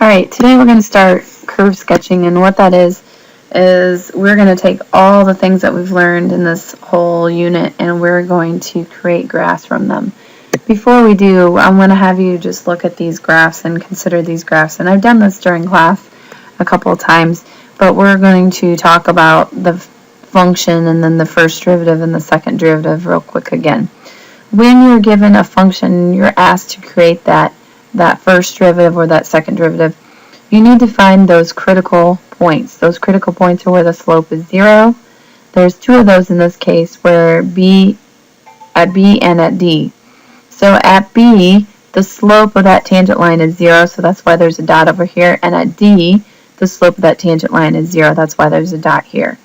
Alright, today we're going to start curve sketching, and what that is we're going to take all the things that we've learned in this whole unit and we're going to create graphs from them. Before we do, I'm going to have you just look at these graphs and consider these graphs, and I've done this during class a couple of times, but we're going to talk about the function and then the first derivative and the second derivative real quick again. When you're given a function, you're asked to create that first derivative or that second derivative, you need to find those critical points. Those critical points are where the slope is 0. There's two of those in this case, where at B and at D. So at B, the slope of that tangent line is 0, so that's why there's a dot over here. And at D, the slope of that tangent line is 0, that's why there's a dot here.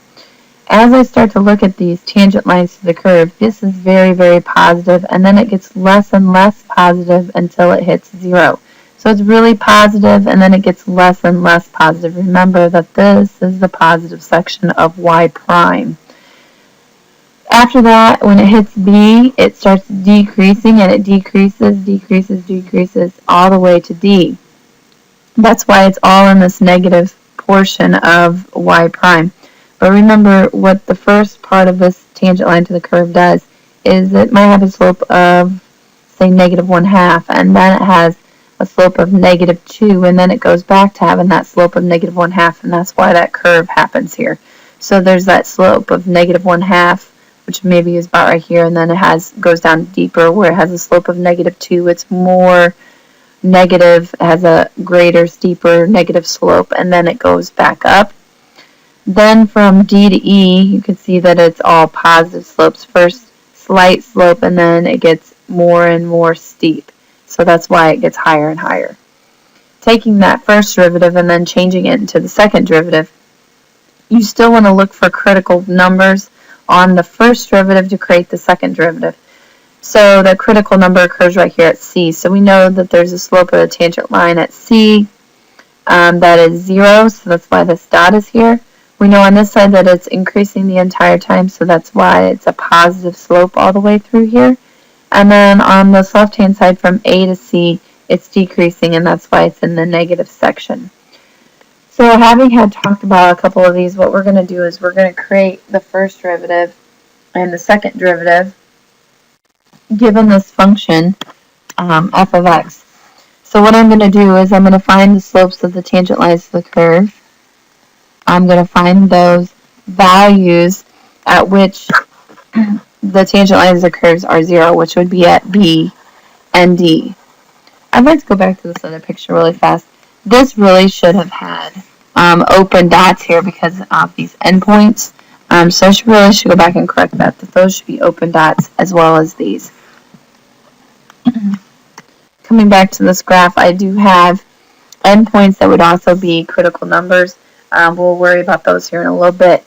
As I start to look at these tangent lines to the curve, this is very, very positive, and then it gets less and less positive until it hits 0. So it's really positive, and then it gets less and less positive. Remember that this is the positive section of y prime. After that, when it hits B, it starts decreasing, and it decreases, all the way to D. That's why it's all in this negative portion of y prime. But remember, what the first part of this tangent line to the curve does is it might have a slope of, say, -1/2, and then it has a slope of -2, and then it goes back to having that slope of -1/2, and that's why that curve happens here. So there's that slope of -1/2, which maybe is about right here, and then it goes down deeper where it has a slope of -2. It's more negative, it has a greater, steeper negative slope, and then it goes back up. Then from D to E, you can see that it's all positive slopes. First, slight slope, and then it gets more and more steep. So that's why it gets higher and higher. Taking that first derivative and then changing it into the second derivative, you still want to look for critical numbers on the first derivative to create the second derivative. So the critical number occurs right here at C. So we know that there's a slope of the tangent line at C that is 0, so that's why this dot is here. We know on this side that it's increasing the entire time, so that's why it's a positive slope all the way through here. And then on this left-hand side from A to C, it's decreasing, and that's why it's in the negative section. So having had talked about a couple of these, what we're going to do is we're going to create the first derivative and the second derivative given this function, f of x. So what I'm going to do is I'm going to find the slopes of the tangent lines to the curve. I'm going to find those values at which the tangent lines of the curves are 0, which would be at B and D. I'd like to go back to this other picture really fast. This really should have had open dots here because of these endpoints. So I really should go back and correct that those should be open dots as well as these. Coming back to this graph, I do have endpoints that would also be critical numbers. We'll worry about those here in a little bit.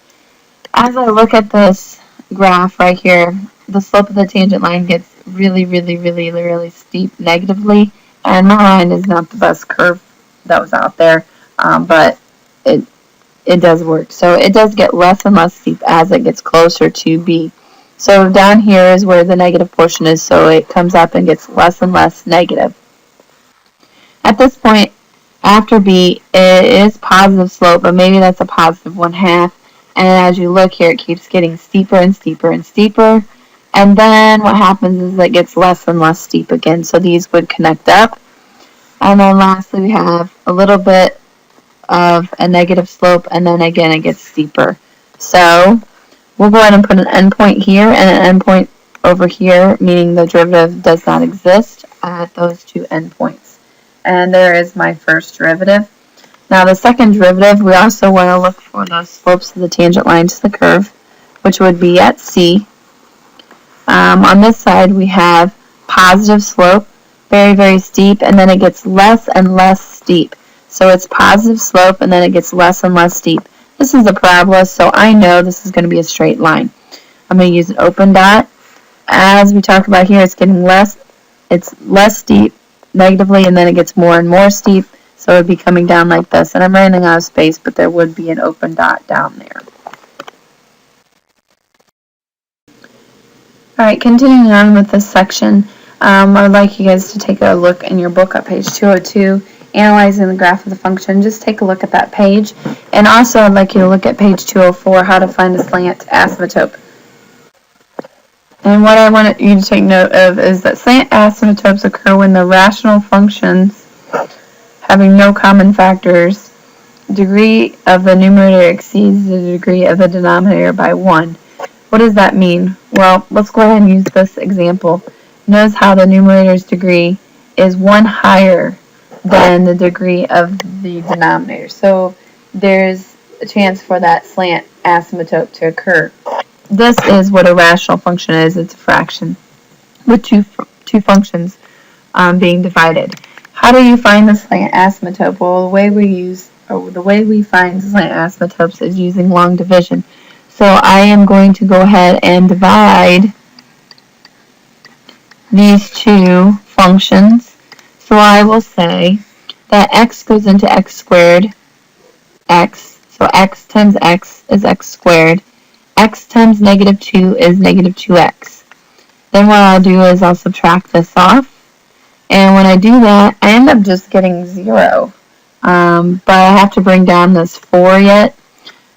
As I look at this graph right here, the slope of the tangent line gets really, really, really, really steep negatively, and my line is not the best curve that was out there, but it does work. So it does get less and less steep as it gets closer to B. So down here is where the negative portion is, so it comes up and gets less and less negative. At this point, after B, it is positive slope, but maybe that's a positive 1/2. And as you look here, it keeps getting steeper and steeper and steeper. And then what happens is it gets less and less steep again. So these would connect up. And then lastly, we have a little bit of a negative slope, and then again it gets steeper. So we'll go ahead and put an endpoint here and an endpoint over here, meaning the derivative does not exist at those two endpoints. And there is my first derivative. Now the second derivative, we also want to look for the slopes of the tangent line to the curve, which would be at C. On this side we have positive slope, very, very steep, and then it gets less and less steep. So it's positive slope, and then it gets less and less steep. This is a parabola, so I know this is going to be a straight line. I'm going to use an open dot. As we talked about here, it's less steep negatively, and then it gets more and more steep, so it would be coming down like this. And I'm running out of space, but there would be an open dot down there. Alright, continuing on with this section, I'd like you guys to take a look in your book at page 202 analyzing the graph of the function, just take a look at that page. And also, I'd like you to look at page 204, how to find a slant asymptote. And what I want you to take note of is that slant asymptotes occur when the rational functions having no common factors, degree of the numerator exceeds the degree of the denominator by 1. What does that mean? Well, let's go ahead and use this example. Notice how the numerator's degree is 1 higher than the degree of the denominator. So there's a chance for that slant asymptote to occur. This is what a rational function is. It's a fraction with two functions being divided. How do you find the slant asymptote? Well, the way we find slant asymptotes is using long division. So I am going to go ahead and divide these two functions. So I will say that x goes into x squared, x. So x times x is x squared. X times negative 2 is negative 2x. Then what I'll do is I'll subtract this off. And when I do that, I end up just getting 0. But I have to bring down this 4 yet.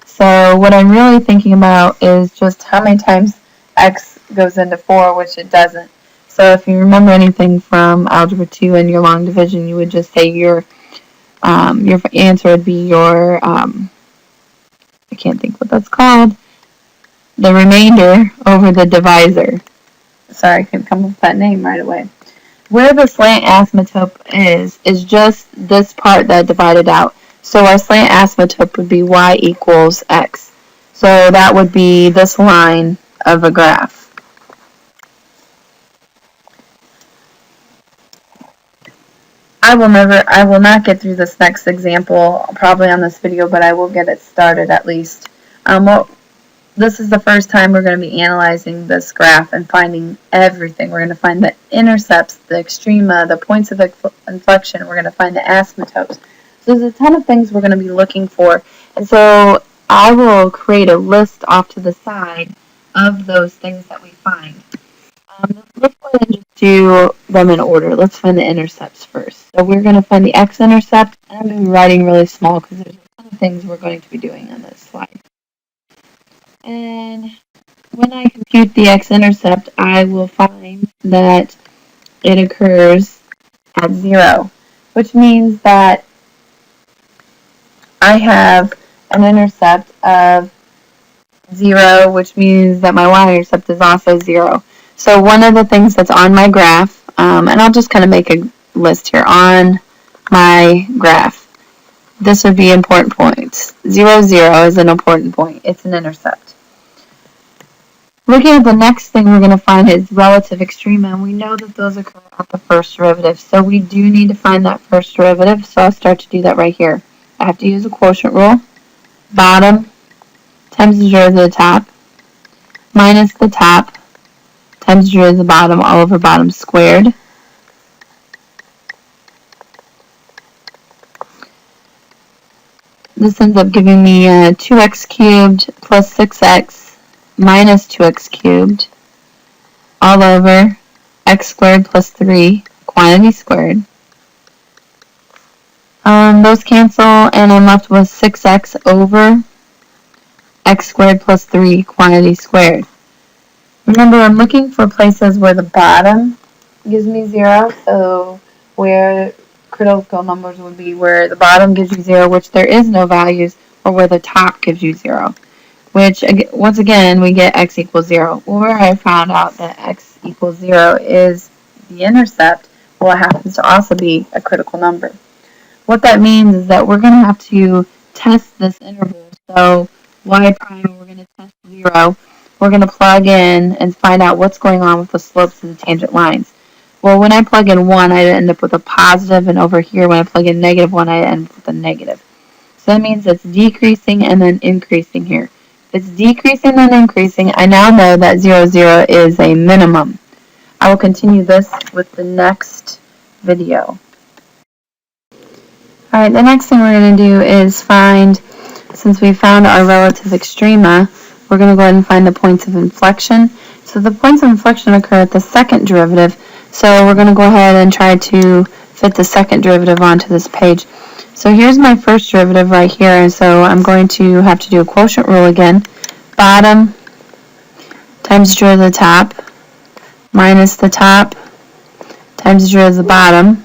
So what I'm really thinking about is just how many times x goes into 4, which it doesn't. So if you remember anything from Algebra 2 and your long division, you would just say your answer would be your, I can't think what that's called, the remainder over the divisor. Sorry, I couldn't come up with that name right away. Where the slant asymptote is just this part that divided out. So our slant asymptote would be y equals x. So that would be this line of a graph. I will not get through this next example probably on this video, but I will get it started at least. This is the first time we're going to be analyzing this graph and finding everything. We're going to find the intercepts, the extrema, the points of inflection. We're going to find the asymptotes. So there's a ton of things we're going to be looking for. And so I will create a list off to the side of those things that we find. Let's go ahead and just do them in order. Let's find the intercepts first. So we're going to find the x-intercept. And I'm going to be writing really small because there's a ton of things we're going to be doing on this slide. And when I compute the x-intercept, I will find that it occurs at 0, which means that I have an intercept of 0, which means that my y-intercept is also 0. So one of the things that's on my graph, and I'll just kind of make a list here on my graph. This would be important points. 0, 0 is an important point. It's an intercept. Looking at the next thing we're going to find is relative extrema, and we know that those occur at the first derivative. So we do need to find that first derivative, so I'll start to do that right here. I have to use a quotient rule. Bottom times the derivative of the top minus the top times the derivative of the bottom all over bottom squared. This ends up giving me 2x cubed plus 6x minus 2x cubed all over x squared plus 3 quantity squared. Those cancel and I'm left with 6x over x squared plus 3 quantity squared. Remember, I'm looking for places where the bottom gives me 0, so where critical numbers would be where the bottom gives you 0, which there is no values, or where the top gives you 0. Which, once again, we get x equals 0. Where I found out that x equals 0 is the intercept, well, it happens to also be a critical number. What that means is that we're going to have to test this interval. So y prime, we're going to test 0. We're going to plug in and find out what's going on with the slopes of the tangent lines. Well, when I plug in 1, I end up with a positive, and over here, when I plug in negative 1, I end up with a negative. So that means it's decreasing and then increasing here. If it's decreasing and increasing, I now know that 0, 0 is a minimum. I will continue this with the next video. Alright, the next thing we're going to do is find, since we found our relative extrema, we're going to go ahead and find the points of inflection. So the points of inflection occur at the second derivative, so we're going to go ahead and try to fit the second derivative onto this page. So here's my first derivative right here, and so I'm going to have to do a quotient rule again. Bottom times the derivative of the top minus the top times the derivative of the bottom.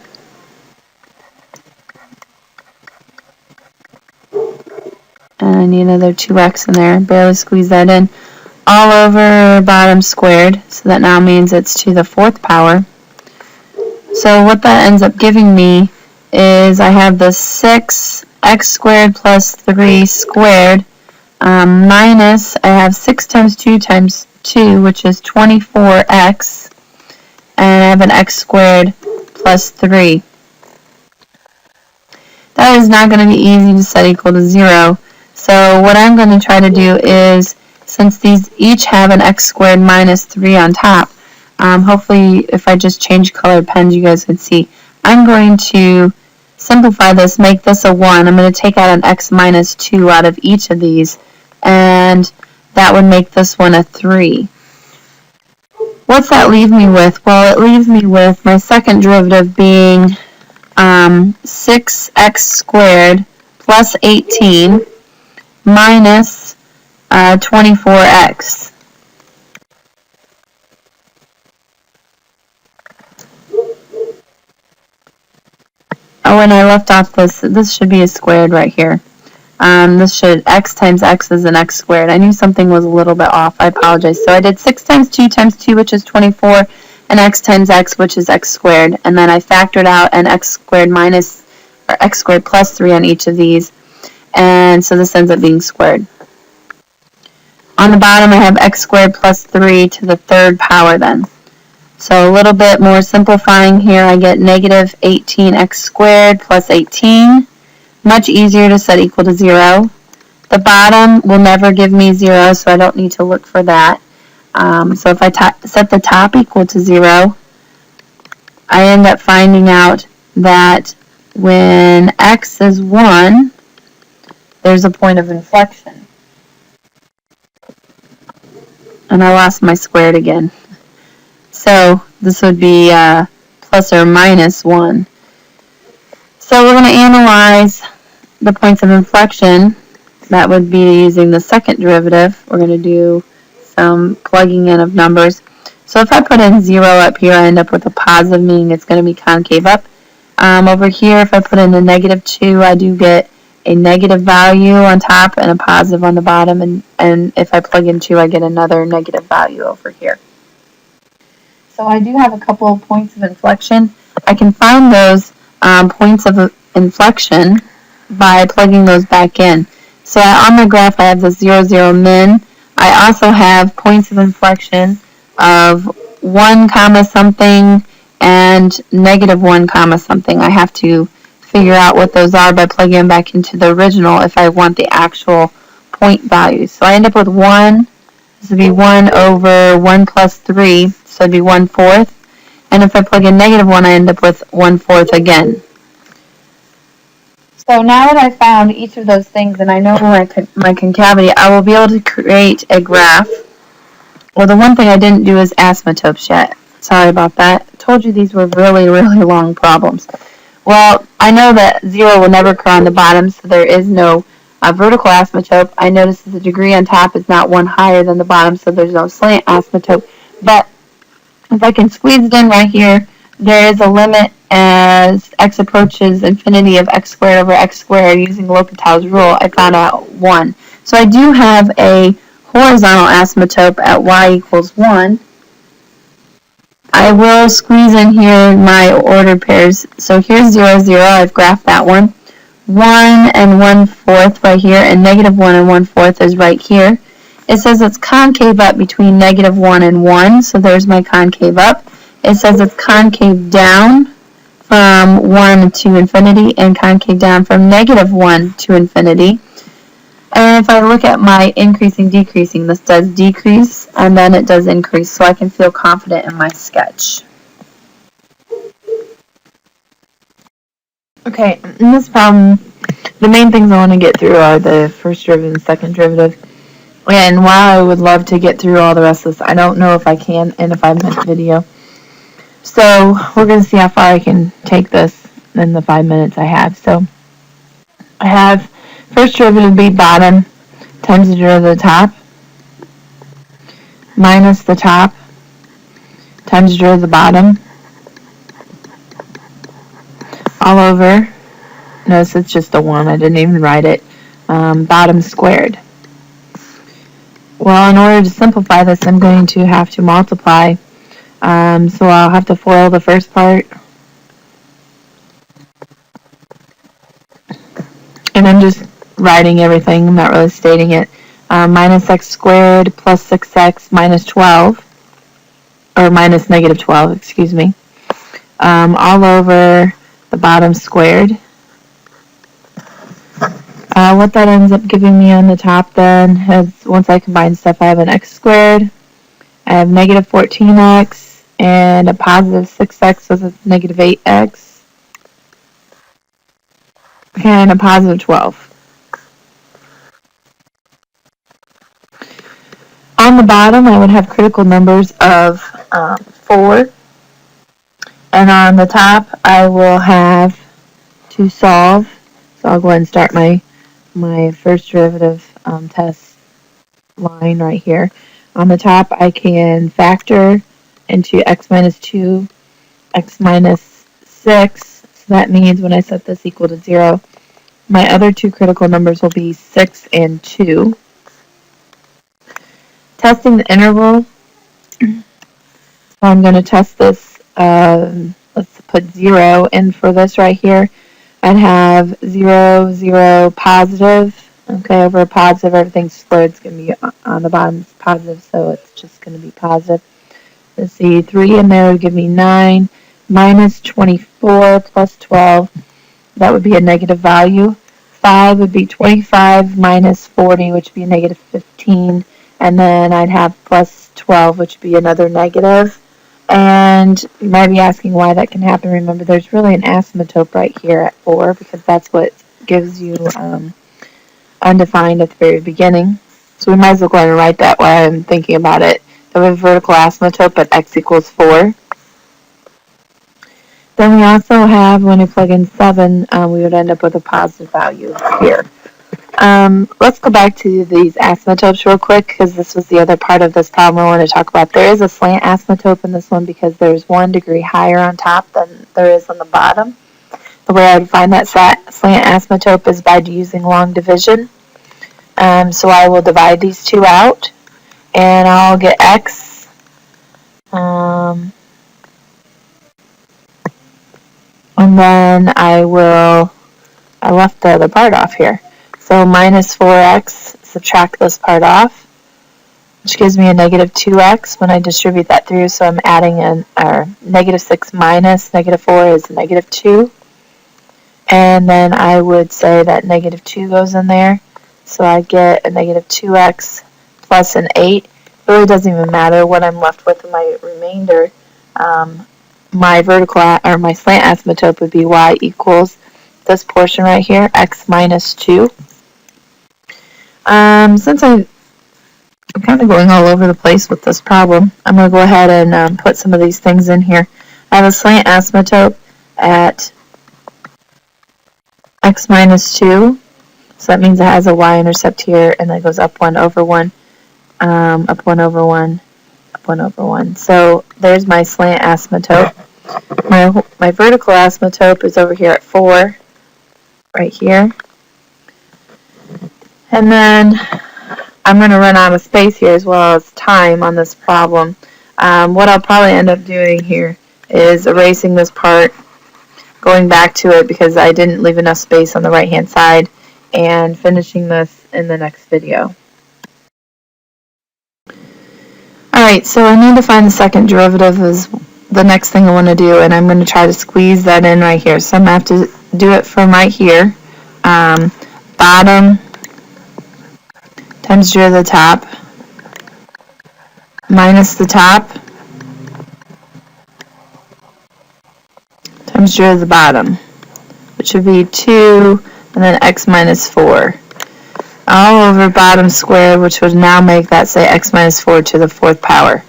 And I need another 2x in there. Barely squeeze that in. All over bottom squared. So that now means it's to the 4th power. So what that ends up giving me is I have the 6x squared plus 3 squared minus, I have 6 times 2, which is 24x. And I have an x squared plus 3. That is not going to be easy to set equal to 0. So what I'm going to try to do is, since these each have an x squared minus 3 on top, hopefully if I just change colored pens you guys can see, I'm going to simplify this, make this a 1. I'm going to take out an x minus 2 out of each of these, and that would make this one a 3. What's that leave me with? Well, it leaves me with my second derivative being 6x squared plus 18 minus 24x. Oh, and I left off this should be a squared right here. X times x is an x squared. I knew something was a little bit off. I apologize. So I did 6 times 2, which is 24, and x times x, which is x squared. And then I factored out an x squared x squared plus 3 on each of these. And so this ends up being squared. On the bottom, I have x squared plus 3 to the 3rd power then. So a little bit more simplifying here, I get negative 18x squared plus 18. Much easier to set equal to 0. The bottom will never give me 0, so I don't need to look for that. So if I set the top equal to 0, I end up finding out that when x is 1, there's a point of inflection. And I lost my squared again. So this would be plus or minus 1. So we're going to analyze the points of inflection. That would be using the second derivative. We're going to do some plugging in of numbers. So if I put in 0 up here, I end up with a positive, meaning it's going to be concave up. Over here, if I put in a negative 2, I do get a negative value on top and a positive on the bottom. And if I plug in 2, I get another negative value over here. So I do have a couple of points of inflection. I can find those points of inflection by plugging those back in. So on my graph I have the 0, 0 min. I also have points of inflection of 1 comma something and negative 1 comma something. I have to figure out what those are by plugging them back into the original if I want the actual point values. So I end up with 1. This would be 1 over 1 plus 3, so it'd be 1/4. And if I plug in negative 1, I end up with 1/4 again. So now that I've found each of those things and I know my concavity, I will be able to create a graph. Well, the one thing I didn't do is asymptotes yet. Sorry about that. I told you these were really, really long problems. Well, I know that 0 will never occur on the bottom, so there is no vertical asymptote. I notice that the degree on top is not 1 higher than the bottom, so there's no slant asymptote. But if I can squeeze it in right here, there is a limit as x approaches infinity of x squared over x squared using L'Hopital's rule. I found out 1. So I do have a horizontal asymptote at y equals 1. I will squeeze in here my ordered pairs. So here's 0, 0. I've graphed that one. 1 and 1/4 right here, and negative 1 and 1/4 is right here. It says it's concave up between negative 1 and 1, so there's my concave up. It says it's concave down from 1 to infinity and concave down from negative 1 to infinity. And if I look at my increasing, decreasing, this does decrease and then it does increase, so I can feel confident in my sketch. Okay, in this problem, the main things I want to get through are the first derivative and second derivative. And while I would love to get through all the rest of this, I don't know if I can in a 5-minute video. So we're going to see how far I can take this. in the 5 minutes I have. So I have first derivative be bottom times the derivative of the top minus the top times the derivative of the bottom all over. Notice it's just a 1. I didn't even write it. Bottom squared. Well, in order to simplify this, I'm going to have to multiply. So I'll have to FOIL the first part. And I'm just writing everything. I'm not really stating it. Minus x squared plus 6x minus 12. Or minus negative 12, excuse me. All over the bottom squared. What that ends up giving me on the top then is, once I combine stuff, I have an x squared, I have negative 14x, and a positive 6x, so it's negative 8x, and a positive 12. On the bottom, I would have critical numbers of 4, and on the top, I will have to solve. So I'll go ahead and start my first derivative test line right here. On the top, I can factor into x minus 2, x minus 6. So that means when I set this equal to 0, my other two critical numbers will be 6 and 2. Testing the interval. So I'm going to test this. Let's put 0 in for this right here. I'd have 0, 0, positive. Okay, over positive, everything's squared. It's going to be on the bottom positive, so it's just going to be positive. Let's see, 3 in there would give me 9. Minus 24 plus 12, that would be a negative value. 5 would be 25 minus 40, which would be a negative 15. And then I'd have plus 12, which would be another negative. And you might be asking why that can happen. Remember, there's really an asymptote right here at 4, because that's what gives you undefined at the very beginning. So we might as well go ahead and write that while I'm thinking about it. So we have vertical asymptote at x equals 4. Then we also have, when we plug in 7, we would end up with a positive value here. Let's go back to these asymptotes real quick, because this was the other part of this problem I want to talk about. There is a slant asymptote in this one because there's 1 degree higher on top than there is on the bottom. The way I would find that slant asymptote is by using long division. So I will divide these two out, and I'll get x. And then I left the other part off here. So minus 4x, subtract this part off, which gives me a negative 2x when I distribute that through. So I'm adding negative 6 minus negative 4 is negative 2. And then I would say that negative 2 goes in there. So I get a negative 2x plus an 8. It really doesn't even matter what I'm left with in my remainder. My vertical or my slant asymptote would be y equals this portion right here, x minus 2. Since I'm kind of going all over the place with this problem, I'm going to go ahead and put some of these things in here. I have a slant asymptote at x minus 2. So that means it has a y-intercept here, and that goes up 1 over 1, up 1 over 1, up 1 over 1. So there's my slant asymptote. My vertical asymptote is over here at 4, right here. And then I'm going to run out of space here as well as time on this problem. What I'll probably end up doing here is erasing this part, going back to it because I didn't leave enough space on the right-hand side, and finishing this in the next video. Alright, so I need to find the second derivative is the next thing I want to do, and I'm going to try to squeeze that in right here. So I'm going to have to do it from right here. Bottom times derivative of the top minus the top times derivative of the bottom, which would be 2 and then x minus 4. All over bottom squared, which would now make that say x minus 4 to the 4th power.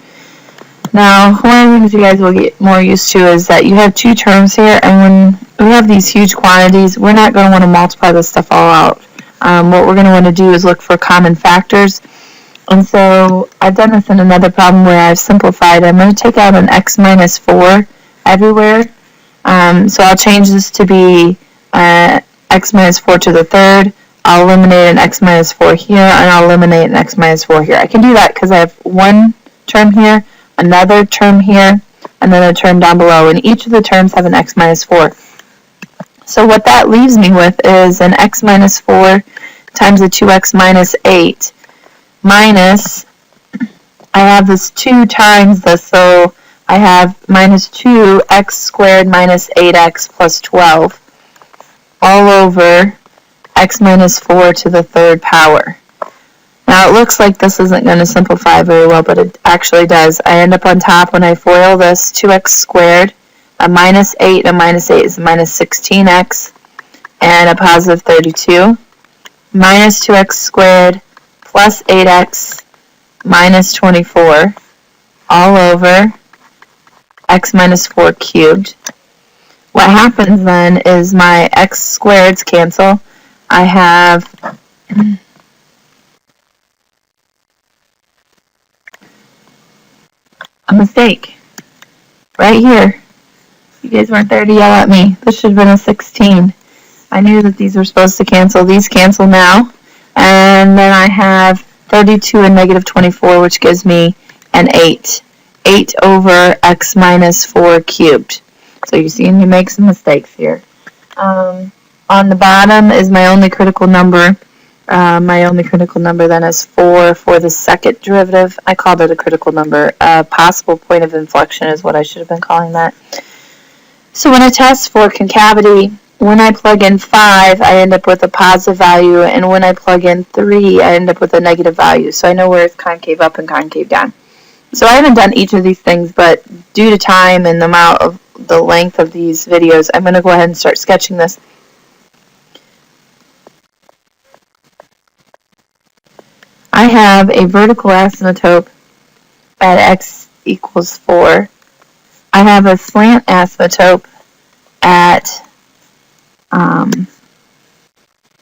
Now, one of the things you guys will get more used to is that you have two terms here, and when we have these huge quantities. We're not going to want to multiply this stuff all out. What we're going to want to do is look for common factors. And so I've done this in another problem where I've simplified. I'm going to take out an x minus 4 everywhere. So I'll change this to be x minus 4 to the third. I'll eliminate an x minus 4 here, and I'll eliminate an x minus 4 here. I can do that because I have one term here, another term here, and then a term down below. And each of the terms have an x minus 4. So what that leaves me with is an x minus 4 times a 2x minus 8 minus, I have this 2 times this, so I have minus 2x squared minus 8x plus 12 all over x minus 4 to the third power. Now it looks like this isn't going to simplify very well, but it actually does. I end up on top when I FOIL this 2x squared, a minus 8, a minus 8 is a minus 16x, and a positive 32, minus 2x squared plus 8x minus 24 all over x minus 4 cubed. What happens then is my x squareds cancel. I have a mistake right here. You guys weren't there to yell at me. This should have been a 16. I knew that these were supposed to cancel. These cancel now. And then I have 32 and negative 24, which gives me an 8. 8 over x minus 4 cubed. So you see me make some mistakes here. On the bottom is my only critical number. My only critical number then is 4 for the second derivative. I called it a critical number. Possible point of inflection is what I should have been calling that. So when I test for concavity, when I plug in 5, I end up with a positive value, and when I plug in 3, I end up with a negative value. So I know where it's concave up and concave down. So I haven't done each of these things, but due to time and the amount of the length of these videos, I'm going to go ahead and start sketching this. I have a vertical asymptote at x equals 4. I have a slant asymptote at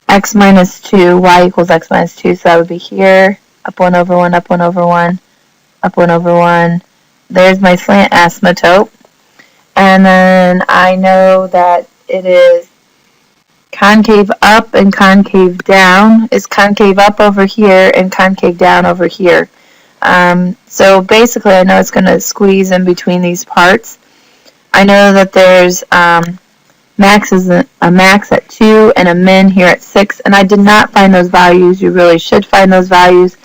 x minus 2, y equals x minus 2, so that would be here, up 1 over 1, up 1 over 1, up 1 over 1. There's my slant asymptote. And then I know that it is concave up and concave down. Is concave up over here and concave down over here. So basically I know it's going to squeeze in between these parts. I know that there's max is a max at 2 and a min here at 6, and I did not find those values. You really should find those values.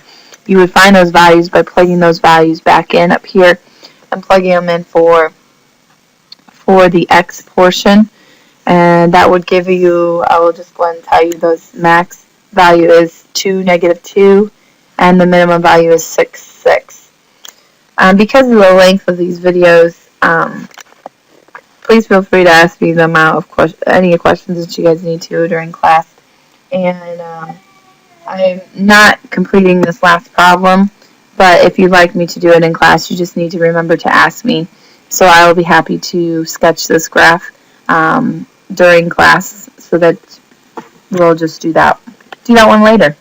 You would find those values by plugging those values back in up here and plugging them in for the x portion, and that would give you, I will just go ahead and tell you, those max value is 2, negative 2, and the minimum value is 6, 6. Because of the length of these videos, please feel free to ask me the amount of any questions that you guys need to during class. And I'm not completing this last problem, but if you'd like me to do it in class, you just need to remember to ask me. So I will be happy to sketch this graph during class, so that we'll just do that one later.